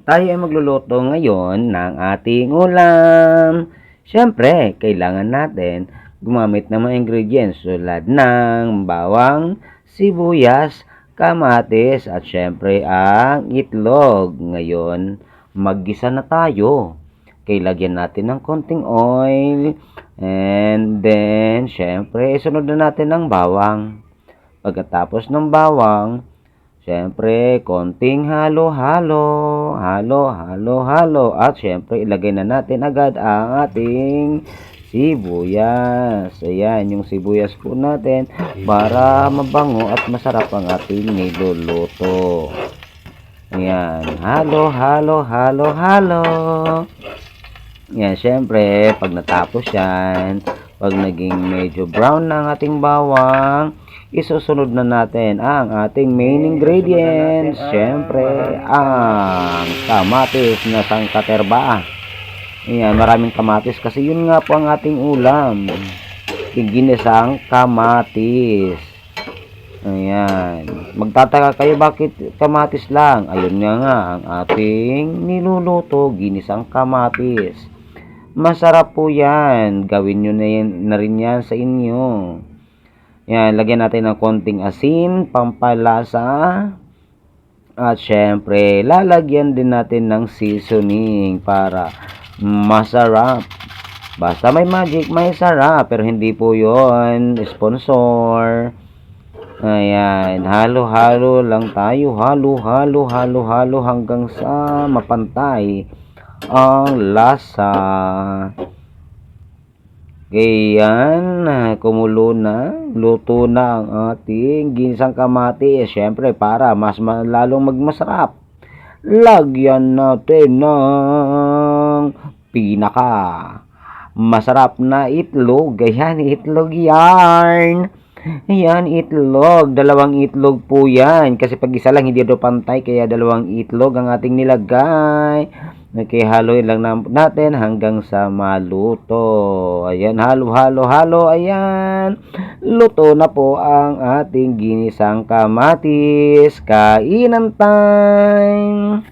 Tayo ay magluluto ngayon ng ating ulam. Siyempre, kailangan natin gumamit ng mga ingredients tulad ng bawang, sibuyas, kamatis, at siyempre ang itlog. Ngayon, maggisa na tayo. Lagyan natin ng konting oil. And then, siyempre, isunod na natin ng bawang. Pagkatapos ng bawang, siyempre, konting halo-halo, halo-halo-halo, at siyempre, ilagay na natin agad ang ating sibuyas. Ayan, yung sibuyas po natin para mabango at masarap ang ating niluluto. Ayan, halo-halo-halo-halo. Ayan, siyempre, pag natapos yan, pag naging medyo brown na ang ating bawang, isusunod na natin ang ating main ingredients. Siyempre, ang kamatis na sangkaterba. Ayan, maraming kamatis kasi yun nga po ang ating ulam. Ginisang kamatis. Ayan. Magtataka kayo bakit kamatis lang. Ayun nga ang ating niluluto, ginisang kamatis. Masarap po yan. Gawin nyo na rin yan sa inyo. Yan, lagyan natin ng konting asin, pampalasa. At syempre, lalagyan din natin ng seasoning para masarap. Basta may magic, may sarap. Pero hindi po yon sponsor. Ayan, halo-halo lang tayo. Halo-halo hanggang sa mapantay ang lasa. Ayan, kumulo na, luto na ang ating ginisang kamatis. Siyempre, para mas lalong magmasarap, lagyan natin ng pinaka masarap na itlog. Ayan, itlog yarn. Ayan, itlog. Dalawang itlog po yan. Kasi pag isa lang, hindi daw pantay. Kaya dalawang itlog ang ating nilagay. Okay, haluin lang natin hanggang sa maluto. Ayan, halo. Ayan, luto na po ang ating ginisang kamatis. Kainan time!